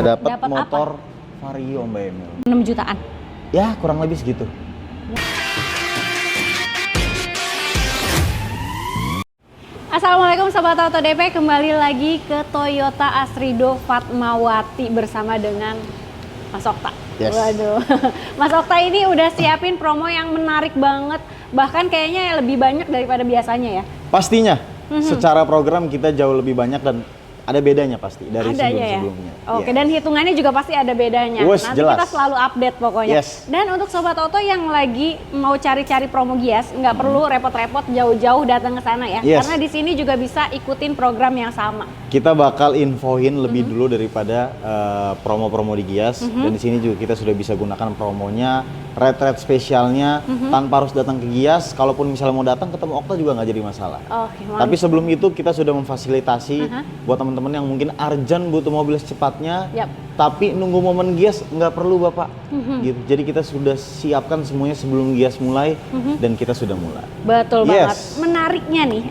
dapat motor Vario Mbak Emil. 6 jutaan. Ya, kurang lebih segitu. Assalamualaikum Sobat Auto DP, kembali lagi ke Toyota Astrido Fatmawati bersama dengan Mas Okta. Yes. Waduh, Mas Okta ini udah siapin promo yang menarik banget, bahkan kayaknya lebih banyak daripada biasanya ya. Pastinya, secara program kita jauh lebih banyak dan ada bedanya pasti dari sebelum-sebelumnya. Ya? Oke, dan hitungannya juga pasti ada bedanya. Nanti jelas. kita selalu update pokoknya. Yes. Dan untuk Sobat Auto yang lagi mau cari-cari promo Gias, nggak perlu repot-repot jauh-jauh datang ke sana ya. Yes. Karena di sini juga bisa ikutin program yang sama. Kita bakal infoin lebih dulu daripada promo-promo di Gias. Dan di sini juga kita sudah bisa gunakan promonya, rate spesialnya tanpa harus datang ke Gias. Kalaupun misalnya mau datang ketemu Okta juga nggak jadi masalah. Oke, Tapi sebelum itu kita sudah memfasilitasi buat teman-teman yang mungkin urgent butuh mobil secepatnya, tapi nunggu momen Gias nggak perlu Bapak. Gitu. Jadi kita sudah siapkan semuanya sebelum Gias mulai dan kita sudah mulai. Betul banget. Menariknya nih,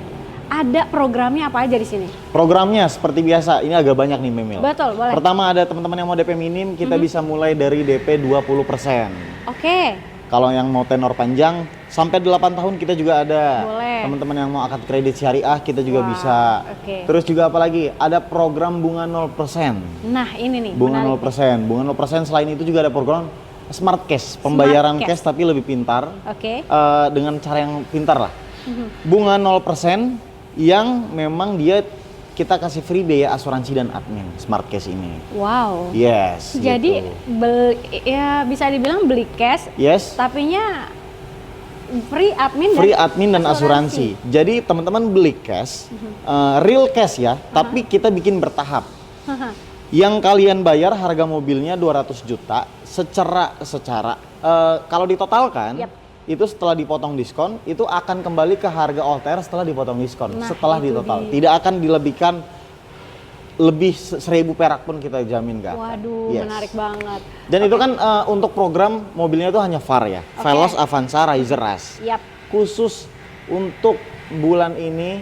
ada programnya apa aja di sini? Programnya seperti biasa, ini agak banyak nih Memil. Betul, boleh. Pertama ada teman-teman yang mau DP minim, kita bisa mulai dari DP 20%. Oke. Kalau yang mau tenor panjang sampai 8 tahun kita juga ada. Boleh. Teman-teman yang mau akad kredit syariah kita juga bisa. Oke. Terus juga apa lagi? Ada program bunga 0%. Nah, ini nih. Bunga menarik 0%. Bunga 0% selain itu juga ada program Smart Cash, pembayaran cash tapi lebih pintar. Oke. Dengan cara yang pintar lah. Bunga 0% yang memang dia kita kasih free biaya asuransi dan admin Smart Cash ini. Wow. Yes. Jadi gitu. ya bisa dibilang beli cash. Yes. Tapinya free admin dan asuransi. Jadi teman-teman beli cash, real cash ya, tapi kita bikin bertahap. Yang kalian bayar harga mobilnya 200 juta secara kalau ditotalkan itu setelah dipotong diskon itu akan kembali ke harga alter setelah dipotong diskon. Nah, setelah ditotal tidak akan dilebihkan lebih 1.000 perak pun kita jamin Kak. Waduh, menarik banget. Dan itu kan untuk program mobilnya itu hanya VAR ya, Veloz Avanza Raiser Rush. Khusus untuk bulan ini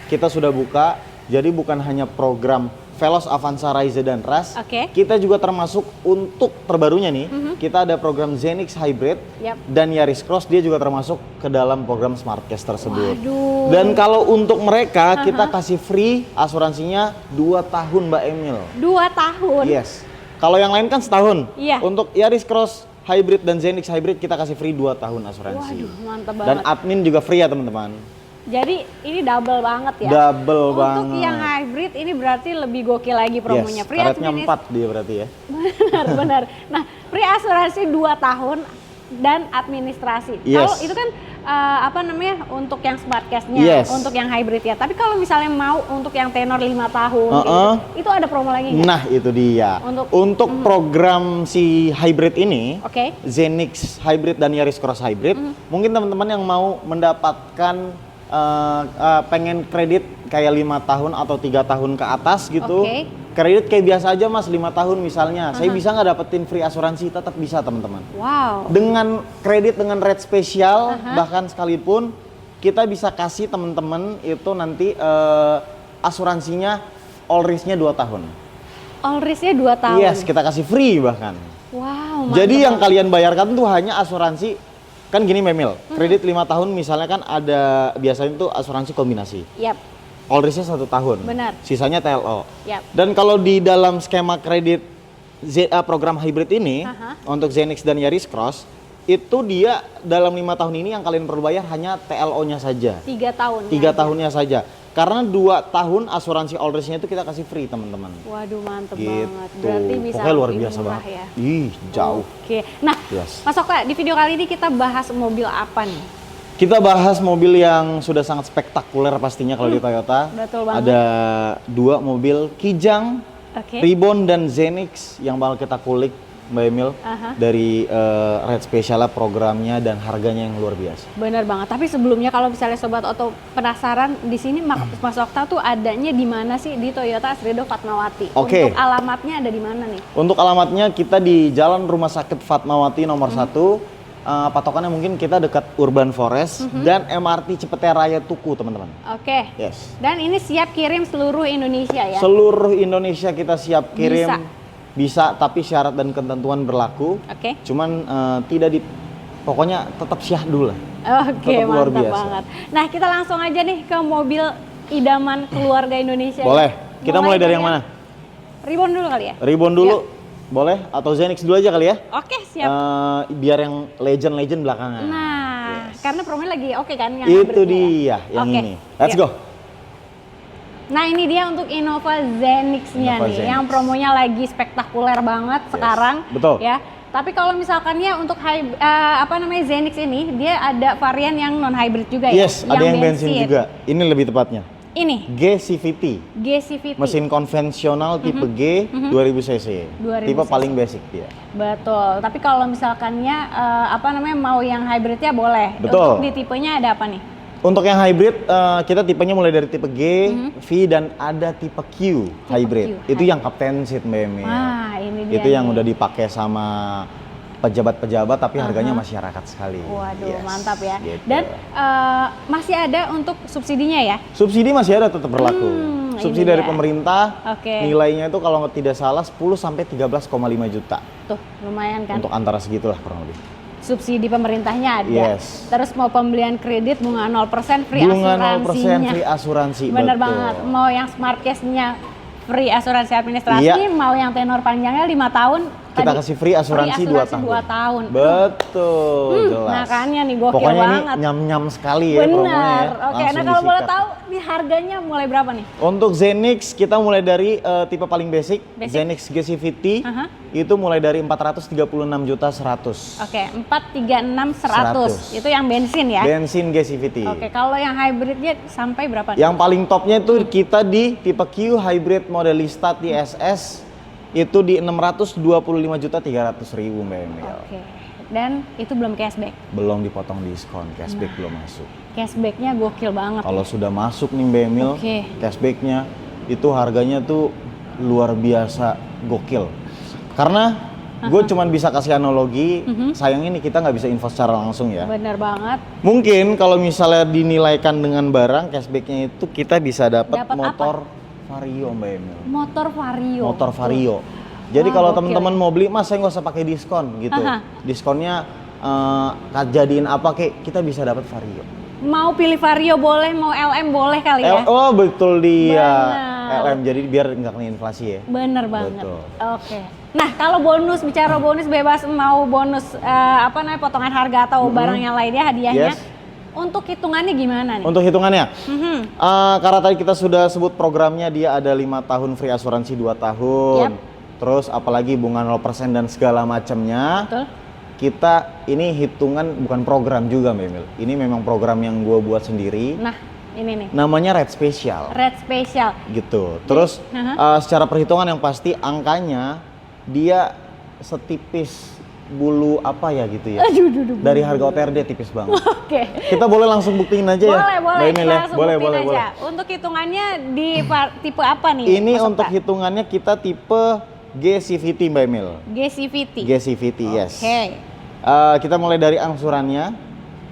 kita sudah buka, jadi bukan hanya program Veloz Avanza Raiser dan Rush. Kita juga termasuk untuk terbarunya nih, kita ada program Zenix Hybrid dan Yaris Cross, dia juga termasuk ke dalam program Smart Cash tersebut. Waduh. Dan kalau untuk mereka kita kasih free asuransinya 2 tahun Mbak Emil. 2 tahun? Yes. Kalau yang lain kan setahun. Iya. Untuk Yaris Cross Hybrid dan Zenix Hybrid kita kasih free 2 tahun asuransi. Waduh, mantap banget. Dan admin juga free ya teman-teman. Jadi ini double banget ya. Double banget. Untuk yang hybrid ini berarti lebih gokil lagi promonya. Yes, karetnya 4 dia berarti ya. Benar. Nah, free asuransi 2 tahun dan administrasi. Yes. Kalau itu kan untuk yang smart cash-nya, untuk yang hybrid ya. Tapi kalau misalnya mau untuk yang tenor 5 tahun gitu, itu ada promo lagi nggak? Nah, itu dia. Untuk program si hybrid ini, Zenix Hybrid dan Yaris Cross Hybrid, mungkin teman-teman yang mau mendapatkan pengen kredit kayak 5 tahun atau 3 tahun ke atas gitu, kredit kayak biasa aja Mas, 5 tahun misalnya, saya bisa nggak dapetin free asuransi? Tetap bisa teman-teman. Wow. Dengan kredit dengan rate spesial, bahkan sekalipun kita bisa kasih teman-teman itu nanti asuransinya all risk-nya 2 tahun. All risk-nya 2 tahun? Yes, kita kasih free bahkan. Wow. Jadi yang kalian bayarkan tuh hanya asuransi. Kan gini Memil, kredit 5 tahun misalnya kan ada biasanya tuh asuransi kombinasi. All risk-nya 1 tahun. Benar. Sisanya TLO. Dan kalau di dalam skema kredit program hybrid ini untuk Zenix dan Yaris Cross itu dia dalam 5 tahun ini yang kalian perlu bayar hanya TLO-nya saja. 3 tahun. 3 tahunnya saja. Karena 2 tahun asuransi all risk-nya itu kita kasih free teman-teman. Waduh, mantep gitu. Banget. Berarti bisa pokoknya luar biasa banget. Ya? Ih, jauh. Nah, Mas Okta, di video kali ini kita bahas mobil apa nih? Kita bahas mobil yang sudah sangat spektakuler pastinya kalau di Toyota. Betul banget. Ada 2 mobil Kijang, Ribbon dan Zenix yang bakal kita kulik Mbak Emil dari rate spesialnya, programnya dan harganya yang luar biasa. Bener banget. Tapi sebelumnya kalau misalnya Sobat Auto penasaran, di sini Mas Okta tuh adanya di mana sih di Toyota Astrido Fatmawati? Untuk alamatnya ada di mana nih? Untuk alamatnya kita di Jalan Rumah Sakit Fatmawati nomor 1. Patokannya mungkin kita dekat Urban Forest dan MRT Cipete Raya Tuku, teman-teman. Dan ini siap kirim seluruh Indonesia ya? Seluruh Indonesia kita siap kirim. Bisa, tapi syarat dan ketentuan berlaku. Cuman pokoknya tetap syahdu lah. Mantap banget. Nah, kita langsung aja nih ke mobil idaman keluarga Indonesia. Boleh. Kita mulai dari yang mana? Ribbon dulu kali ya? Ribbon dulu. Boleh, atau Zenix dulu aja kali ya? Siap. Biar yang legend belakangan. Nah, karena promonya lagi kan yang itu dia, yang ini. Let's go. Nah, ini dia untuk Innova Zenix-nya nih, yang promonya lagi spektakuler banget sekarang. Betul. Ya. Tapi kalau misalkan ya untuk Zenix ini, dia ada varian yang non hybrid juga ya? Yes, ada yang bensin juga. Ini lebih tepatnya. Ini G-CVT. Mesin konvensional tipe G 2000 cc. Tipe paling basic dia. Betul. Tapi kalau misalkannya mau yang hybridnya boleh. Betul. Untuk di tipenya ada apa nih? Untuk yang hybrid kita tipenya mulai dari tipe G, V dan ada tipe Q hybrid. Itu yang captain seat Mbak Emil. Ini dia. Itu yang udah dipakai sama pejabat-pejabat tapi harganya masyarakat sekali. Waduh, mantap ya. Gitu. Dan masih ada untuk subsidinya ya? Subsidi masih ada, tetap berlaku. Subsidi dari pemerintah, nilainya itu kalau tidak salah 10 sampai 13,5 juta. Tuh, lumayan kan? Untuk antara segitulah kurang lebih. Subsidi pemerintahnya ada. Terus mau pembelian kredit bunga 0% free asuransinya. Bunga 0% free asuransi. Bener banget. Mau yang smart case-nya free asuransi administrasi, mau yang tenor panjangnya 5 tahun. Kita kasih free asuransi 2 tahun. Betul, jelas. Makanya nih gokil pokoknya banget. Pokoknya ini nyam-nyam sekali ya promonya ya. Oke, nah kalau boleh tahu nih harganya mulai berapa nih? Untuk Zenix kita mulai dari tipe paling basic. Zenix G-CVT itu mulai dari 436.100.000. Oke, 436.100. Itu yang bensin ya? Bensin G-CVT. Oke, kalau yang hybridnya sampai berapa nih? Yang paling topnya itu kita di tipe Q Hybrid Modelista TSS itu di 625.300.000 Mbak Emil. Oke. Dan itu belum cashback? Belum dipotong diskon, cashback belum masuk. Cashbacknya gokil banget. Kalau sudah masuk nih Mbak Emil, cashbacknya itu harganya tuh luar biasa gokil. Karena gue cuman bisa kasih analogi, sayang ini kita nggak bisa info secara langsung ya. Bener banget. Mungkin kalau misalnya dinilaikan dengan barang, cashbacknya itu kita bisa dapat motor Vario Mbak Emil. Motor Vario. Jadi kalau teman-teman mau beli, Mas saya nggak usah pakai diskon gitu. Diskonnya jadiin apa kek, kita bisa dapat Vario. Mau pilih Vario boleh, mau LM boleh kali ya? Oh betul dia. LM jadi biar nggak kena inflasi ya. Bener banget. Oke. Nah kalau bonus, bicara bonus bebas, mau bonus potongan harga atau barang yang lainnya hadiahnya. Untuk hitungannya gimana nih? Untuk hitungannya, karena tadi kita sudah sebut programnya, dia ada 5 tahun free asuransi 2 tahun. Terus apalagi bunga 0% dan segala macamnya. Betul. Kita ini hitungan bukan program juga Mbak Emil. Ini memang program yang gue buat sendiri. Nah, ini nih. Namanya Red Special. Red Special. Gitu. Terus secara perhitungan yang pasti angkanya dia setipis bulu apa ya gitu ya. Dari harga OTR dia tipis banget. Kita boleh langsung buktiin aja ya. Boleh. Untuk hitungannya di tipe apa nih? Ini untuk hitungannya kita tipe G-CVT Mbak Emil. G-CVT, yes. Kita mulai dari angsurannya.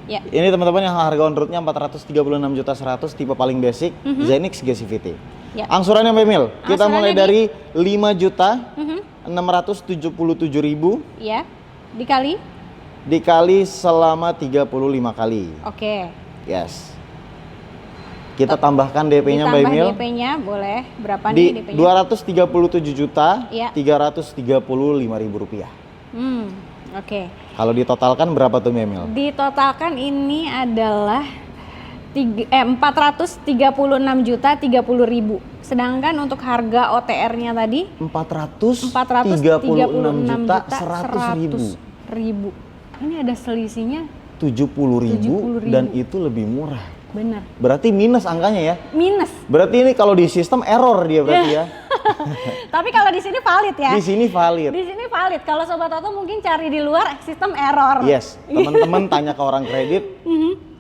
Ini teman-teman yang harga on roadnya 436.100.000 tipe paling basic, Zenix G-CVT. Angsurannya Mbak Emil, kita mulai dari 5.677.000. Iya. Dikali selama 35 kali. Yes. Kita tambahkan DP-nya Mbak Emil. DP-nya boleh berapa nih DP-nya? 237.335.000 rupiah. Kalau ditotalkan berapa tuh Mbak Emil? Ditotalkan ini adalah 436.030.000. Sedangkan untuk harga OTR-nya tadi 436.100.000. Ini ada selisihnya 70.000 dan itu lebih murah. Benar. Berarti minus angkanya ya? Minus. Berarti ini kalau di sistem error dia berarti ya. Tapi kalau di sini valid ya? Di sini valid. Di sini valid. Kalau Sobat Oto mungkin cari di luar sistem error. Yes. Teman-teman tanya ke orang kredit,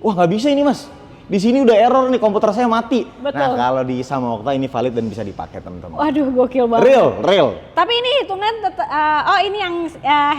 wah nggak bisa ini Mas. di sini udah error nih, komputer saya mati. Betul. Nah, kalau di Sama Okta ini valid dan bisa dipakai teman-teman. Waduh, gokil banget. Real. Tapi ini hitungan ini yang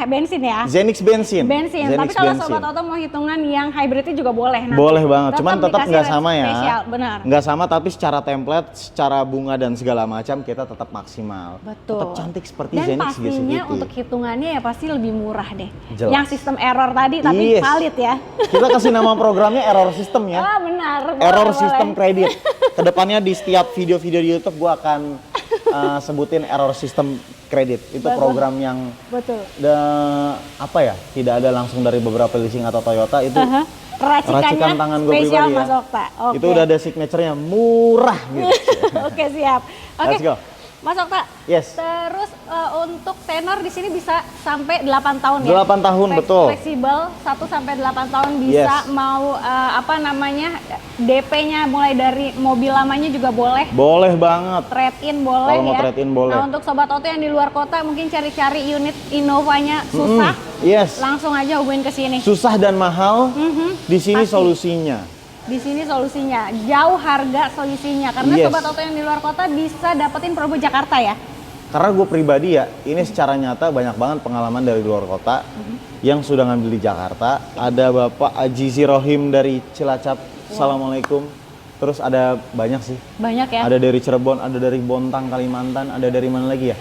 bensin ya? Zenix bensin. Tapi kalau Sobat Oto mau hitungan yang hybridnya juga boleh nanti. Boleh banget, cuman tetap nggak sama ya. Spesial, benar. Nggak sama, tapi secara template, secara bunga dan segala macam kita tetap maksimal. Betul. Tetap cantik seperti dan Zenix pastinya GCVT. untuk hitungannya ya pasti lebih murah deh. Jelas. Yang sistem error tadi tapi valid ya. Kita kasih nama programnya error system ya. Ah, benar. Error system kredit. Kedepannya di setiap video-video di YouTube gua akan sebutin error system kredit. Itu program yang tidak ada langsung dari beberapa leasing atau Toyota, itu racikan tangan gue pribadi ya. Mas Okta. Okay. Itu udah ada signature-nya, murah gitu. Oke, siap. Oke. Let's go. Mas Okta. Yes. Terus untuk tenor di sini bisa sampai 8 tahun ya. 8 tahun betul. Fleksibel 1 sampai 8 tahun bisa. Mau DP-nya mulai dari mobil lamanya juga boleh. Boleh banget. Trade-in boleh. Kalau mau trade-in boleh. Nah, untuk Sobat Oto yang di luar kota mungkin cari-cari unit Innova-nya susah. Yes. Langsung aja hubungin ke sini. Susah dan mahal. Di sini solusinya. Di sini solusinya, jauh harga solusinya. Karena Sobat Oto yang di luar kota bisa dapetin promo Jakarta ya. Karena gue pribadi ya, ini secara nyata banyak banget pengalaman dari luar kota yang sudah ngambil di Jakarta. Ada Bapak Ajizi Rohim dari Cilacap, Assalamualaikum. Terus ada banyak sih. Banyak ya? Ada dari Cirebon, ada dari Bontang, Kalimantan, ada dari mana lagi ya?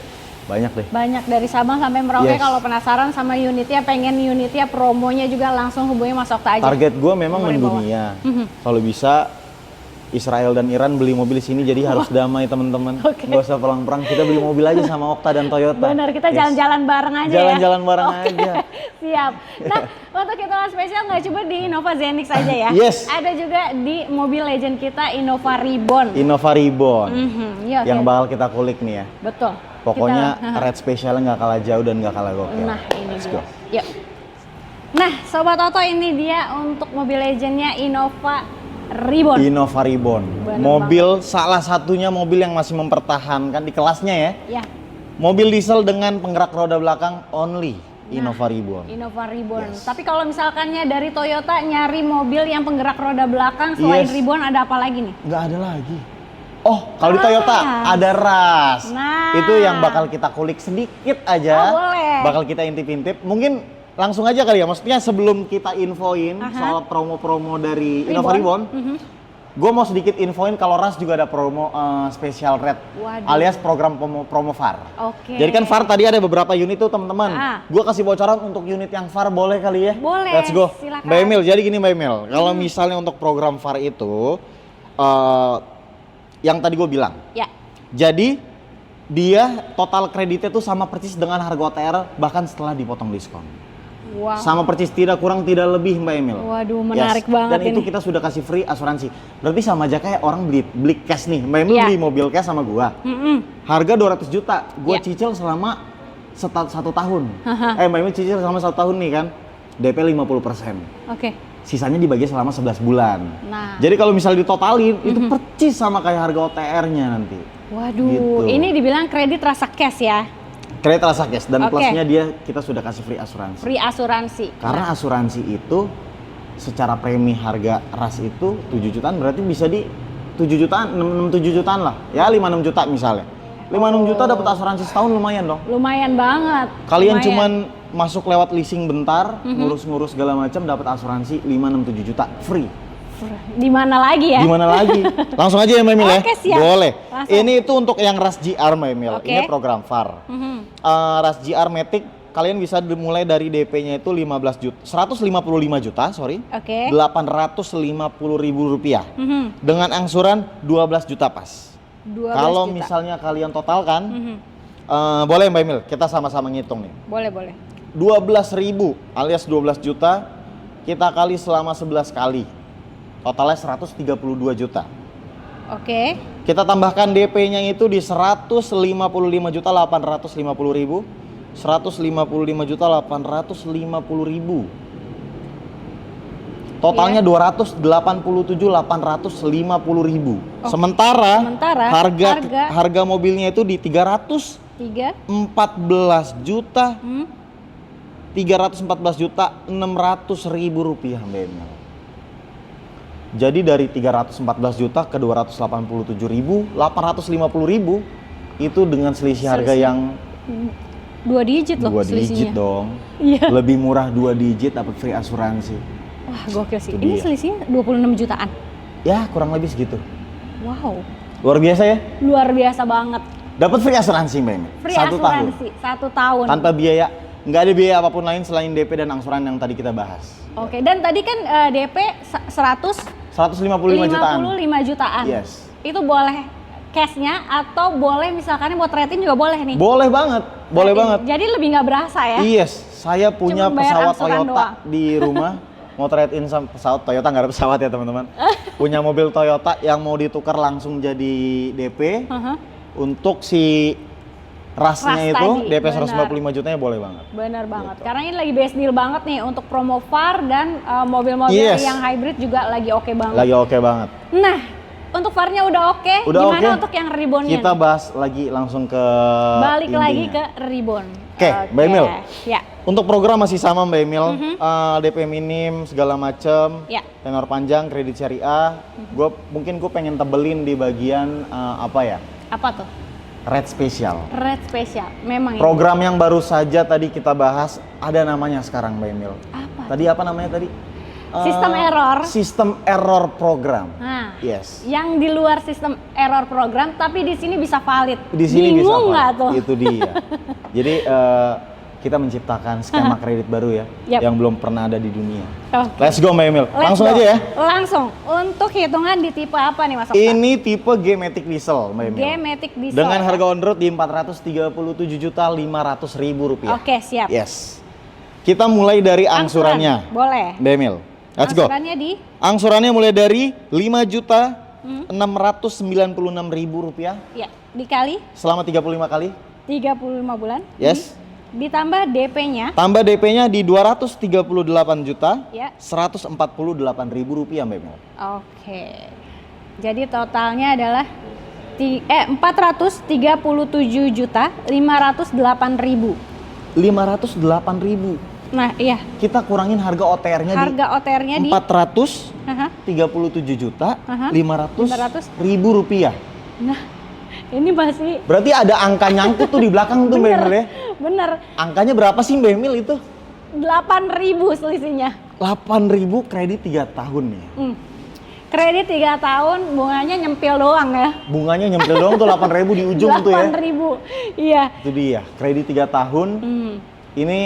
Banyak deh. Banyak dari Sabang sampai Merauke. Kalau penasaran sama unitnya, pengen unitnya, promonya juga langsung hubungi Mas Okta aja. Target gue memang mendunia. Kalau bisa Israel dan Iran beli mobil di sini, jadi harus damai teman-teman. Nggak usah perang-perang, kita beli mobil aja sama Okta dan Toyota. Benar, kita jalan-jalan bareng aja ya. Jalan-jalan bareng aja. Siap. Nah, untuk hitungan spesial nggak cuma di Innova Zenix aja ya. Ada juga di mobil legend kita Innova Reborn. Innova Reborn. Yang bakal kita kulik nih ya. Betul. Pokoknya rate spesialnya nggak kalah jauh dan nggak kalah gokil. Nah, ini dia. Yuk. Nah, Sobat Oto, ini dia untuk mobil legendnya Innova Reborn. Innova Reborn. Mobil salah satunya mobil yang masih mempertahankan di kelasnya ya. Iya. Mobil diesel dengan penggerak roda belakang only. Innova Reborn. Innova Reborn. Tapi kalau misalkannya dari Toyota nyari mobil yang penggerak roda belakang selain Reborn, ada apa lagi nih? Nggak ada lagi. Oh, kalau di Toyota ada Rush. Itu yang bakal kita kulik sedikit aja. Bakal kita intip-intip. Mungkin langsung aja kali ya. Maksudnya sebelum kita infoin soal promo-promo dari Innova Reborn, gue mau sedikit infoin kalau Rush juga ada promo special rate, alias program promo VAR. Jadi kan VAR tadi ada beberapa unit tuh teman-teman. Gue kasih bocoran untuk unit yang VAR, boleh kali ya? Boleh. Let's go. Silakan. Mbak Emil, jadi gini Mbak Emil, kalau misalnya untuk program VAR itu yang tadi gue bilang. Ya. Jadi dia total kreditnya tuh sama persis dengan harga OTR bahkan setelah dipotong diskon. Wow. Sama persis, tidak kurang tidak lebih Mbak Emil. Waduh, menarik banget. Dan itu kita sudah kasih free asuransi. Berarti sama aja kayak orang beli cash nih. Mbak Emil beli mobil cash sama gua. Harga 200 juta. Gua cicil selama 1 tahun. Mbak Emil cicil selama 1 tahun nih kan. DP 50%. Oke. Sisanya dibagi selama 11 bulan. Nah. Jadi kalau misalnya ditotalin, itu percis sama kayak harga OTR-nya nanti. Waduh, gitu. Ini dibilang kredit rasa cash ya? Kredit rasa cash, dan plusnya kita sudah kasih free asuransi. Free asuransi. Karena asuransi itu secara premi harga ras itu 7 jutaan, berarti bisa di 7 jutaan, 6-7 jutaan lah. Ya 5-6 juta misalnya. 5-6 juta dapat asuransi setahun, lumayan dong. Lumayan banget. Kalian cuman masuk lewat leasing bentar, ngurus-ngurus segala macam, dapat asuransi 5-6-7 juta free. Di mana lagi ya? Di mana lagi? Langsung aja ya Mbak Emil ya. Siap. Boleh. Langsung. Ini itu untuk yang Rush GR Mbak Emil. Ini program VAR. Rush GR Matic kalian bisa mulai dari DP-nya itu 15 juta, 155 juta, sorry. 850 ribu rupiah. Dengan angsuran 12 juta pas. Kalau misalnya kalian totalkan, boleh Mbak Emil, kita sama-sama ngitung nih. Boleh. 12.000 alias 12 juta kita kali selama 11 kali. Totalnya 132 juta. Oke. Kita tambahkan DP-nya itu di 155 juta 850 ribu. 155 juta 850 ribu. Totalnya 287 850 ribu. Sementara harga mobilnya itu di 314 juta 314 juta 600 ribu rupiah Mbak Emil. Jadi dari 314 juta ke 287.000, 850.000 itu dengan selisih harga yang 2 digit loh 2 digit selisihnya. dong. Iya. Lebih murah 2 digit dapat free asuransi. Wah, gokil sih. Itu Ini dia. selisihnya 26 jutaan. Ya, kurang lebih segitu. Wow. Luar biasa ya? Luar biasa banget. Dapat free asuransi, Mbak Emi. Free 1 tahun. asuransi 1 tahun. Tanpa biaya, nggak ada biaya apapun lain selain DP dan angsuran yang tadi kita bahas. Oke, dan tadi kan DP 155 jutaan. 55 jutaan. Yes. Itu boleh cashnya atau boleh misalkan buat trade-in juga boleh nih? Boleh banget, boleh Trade-in. banget. Jadi lebih nggak berasa ya? Yes, saya punya Cuma bayar pesawat angsuran Toyota doang. di rumah. Mau trade in sama pesawat Toyota, nggak ada pesawat ya teman-teman. Punya mobil Toyota yang mau ditukar langsung jadi DP. Untuk si rasnya Ras itu tadi, DP benar. 155 jutanya boleh banget. Bener banget, Gitu. karena ini lagi best deal banget nih untuk promo VAR dan mobil-mobil Yes. yang hybrid juga lagi oke banget. Lagi oke banget. Nah, untuk VAR-nya udah oke, Udah gimana oke. untuk yang ribbon-nya? Kita bahas lagi langsung ke Balik lagi intinya. ke ribbon. Oke, Mbak Emil. Ya. Untuk program masih sama Mbak Emil, DP minim segala macem, Ya. tenor panjang, kredit syariah. Mungkin gue pengen tebelin di bagian apa ya? Apa tuh? Red spesial. Red spesial. Memang ini. Program yang baru saja tadi kita bahas ada namanya sekarang Mbak Emil. Apa? Tadi apa namanya tadi? Sistem error. Sistem error program. Nah, Yes. yang di luar sistem error program, tapi di sini bisa valid. Di sini bisa Bingung nggak Pak. tuh? Itu dia. Jadi kita menciptakan skema kredit baru ya, Yap. yang belum pernah ada di dunia. Oke. Let's go Mbak Emil. Let's Langsung go. aja ya. Langsung. Untuk hitungan di tipe apa nih Mas Okta? Ini tipe G-Matic Diesel Mbak Emil. G-Matic Diesel. Dengan ya? harga on road di 437.500.000 rupiah. Oke, siap. Yes. Kita mulai dari angsurannya. Boleh. Mbak Emil. Let's go. Angsurannya di Angsurannya mulai dari 5.696.000 rupiah ya, dikali selama 35 kali. 35 bulan. Yes. Ditambah DP-nya. Tambah DP-nya di 238 juta. Ya. 148.000 rupiah Mbak Emil. Oke. Jadi totalnya adalah 437.508.000. 508.000. Nah, iya. Kita kurangin harga OTR-nya di Harga OTR-nya di 437 juta Aha. 500.000 rupiah. Nah, ini masih Berarti ada angka nyangkut tuh di belakang tuh Mbak Emil ya. bener. Angkanya berapa sih Mbak Emil itu? 8.000 selisihnya. 8.000 kredit 3 tahun nih. Kredit 3 tahun, bunganya nyempil doang ya. Bunganya nyempil doang tuh 8.000 di ujung tuh ya. 8.000. Iya. Itu dia, kredit 3 tahun. Ini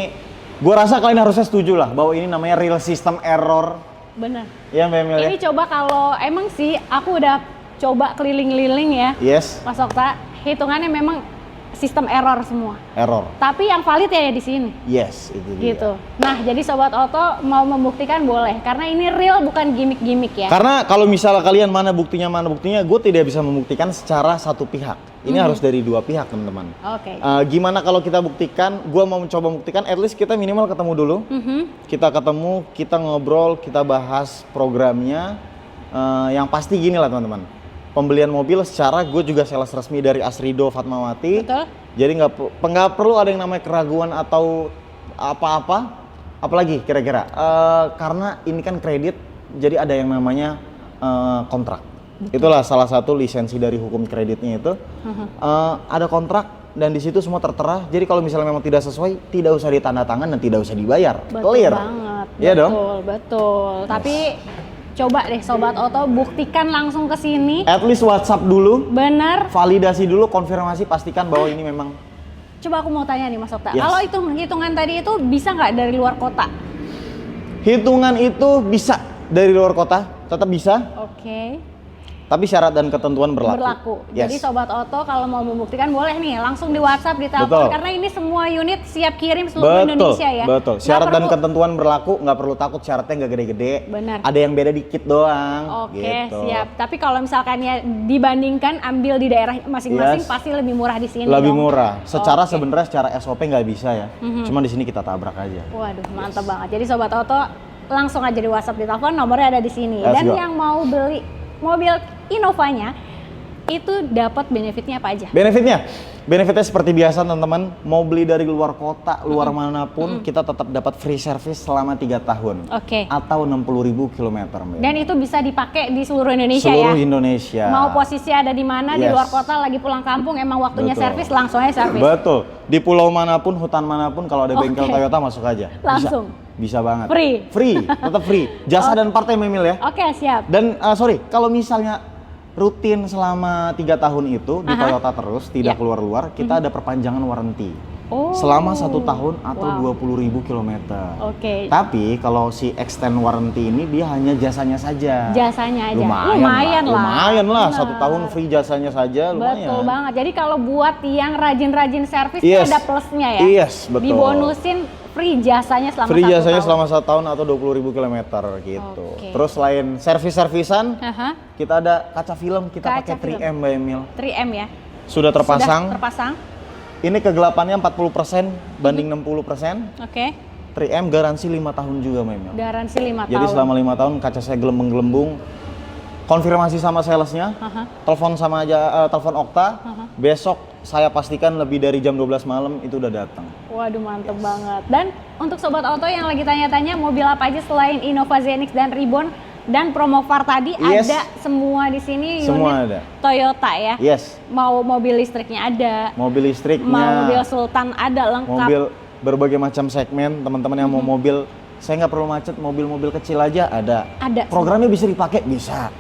gua rasa kalian harusnya setuju lah bahwa ini namanya real system error. Bener. Ya Mbak Emil ya. Ini coba kalau emang sih aku udah coba keliling-liling ya. Yes, Mas Okta, hitungannya memang sistem error semua. error. Tapi yang valid ya di sini. Yes, itu dia. Gitu. Nah, jadi Sobat Oto mau membuktikan boleh. Karena ini real bukan gimmick-gimmick ya. Karena kalau misalnya kalian mana buktinya, gue tidak bisa membuktikan secara satu pihak. Ini harus dari dua pihak, teman-teman. Oke. Gimana kalau kita buktikan? Gue mau mencoba membuktikan. At least kita minimal ketemu dulu. Kita ketemu, kita ngobrol, kita bahas programnya. Yang pasti gini lah, teman-teman. Pembelian mobil secara gue juga sales resmi dari Asrido Fatmawati. Betul. Jadi nggak perlu ada yang namanya keraguan atau apa-apa. Apalagi kira-kira? Karena ini kan kredit, jadi ada yang namanya kontrak. Itulah salah satu lisensi dari hukum kreditnya itu. Ada kontrak dan di situ semua tertera. Jadi kalau misalnya memang tidak sesuai, tidak usah ditanda tangan dan tidak usah dibayar. Betul Clear. banget. Iya dong. Betul. Tapi coba deh Sobat Oto buktikan langsung ke sini. At least WhatsApp dulu, Bener. validasi dulu, konfirmasi, pastikan bahwa ini memang. Coba aku mau tanya nih Mas Okta. Yes. Kalau hitungan tadi itu bisa nggak dari luar kota? Hitungan itu bisa dari luar kota, tetap bisa. Oke. Tapi syarat dan ketentuan berlaku. Jadi Yes. Sobat Oto kalau mau membuktikan boleh nih langsung di WhatsApp, di telepon. Betul. Karena ini semua unit siap kirim seluruh Indonesia ya. Betul. Nggak Syarat dan perlu- ketentuan berlaku, nggak perlu takut syaratnya nggak gede-gede. Benar. Ada yang beda dikit doang. Oke, gitu. siap. Tapi kalau misalkan ya dibandingkan ambil di daerah masing-masing Yes. pasti lebih murah di sini. Lebih dong. murah. Secara Oke. sebenarnya secara SOP nggak bisa ya. Cuma di sini kita tabrak aja. Waduh, mantap banget. Jadi Sobat Oto langsung aja di WhatsApp, di telepon, nomornya ada di sini. Let's Dan go. yang mau beli mobil Innovanya itu dapat benefitnya apa aja? Benefitnya, Benefitnya seperti biasa teman-teman, mau beli dari luar kota, luar manapun, kita tetap dapat free service selama 3 tahun. Atau 60.000 kilometer. Dan itu bisa dipakai di seluruh Indonesia seluruh Indonesia. Mau posisi ada di mana, di luar kota, lagi pulang kampung, emang waktunya servis, langsung aja servis. Betul. Di pulau manapun, hutan manapun, kalau ada bengkel Toyota masuk aja. Langsung. Bisa banget. Free, tetap free. Jasa dan partai Memil ya. Siap. Dan sorry, kalau misalnya rutin selama 3 tahun itu di Toyota terus, tidak keluar-luar, kita ada perpanjangan warranty. Selama 1 tahun atau 20.000 kilometer. Tapi kalau si extend warranty ini dia hanya jasanya saja. Jasanya aja. Lumayan lah. 1 tahun free jasanya saja, lumayan. Betul banget. Jadi kalau buat yang rajin-rajin servis ada plusnya ya. Betul. Dibonusin free jasanya selama 1 tahun. Free jasanya selama 1 tahun atau 20.000 kilometer gitu. Terus selain servis-servisan, kita ada kaca film, kita pakai 3M Mbak Emil. 3M ya. Sudah terpasang. Ini kegelapannya 40% banding 60%. 3M garansi 5 tahun juga Mbak Emil. Garansi 5 tahun. Jadi selama 5 tahun kaca saya gelembung-gelembung. Konfirmasi sama salesnya, telepon sama aja, telepon Okta. Besok saya pastikan lebih dari jam 12 malam itu udah datang. Waduh, mantep banget. Dan untuk sobat auto yang lagi tanya-tanya mobil apa aja selain Innova Zenix dan Reborn dan Promovar tadi, ada semua di sini. Semua ada. Toyota ya. Mau mobil listriknya ada. Mobil listriknya. Mau mobil Sultan ada lengkap. Mobil berbagai macam segmen. Teman-teman yang mau mobil, saya nggak perlu macet, mobil-mobil kecil aja ada. Programnya bisa dipakai, bisa.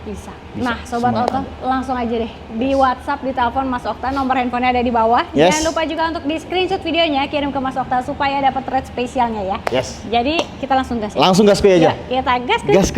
Nah, sobat auto langsung aja deh di WhatsApp, di telepon Mas Okta, nomor handphonenya ada di bawah. Jangan lupa juga untuk di screenshot videonya, kirim ke Mas Okta supaya dapat rate spesialnya ya. Jadi kita langsung gas. Langsung gas aja. Kita gas. Gas.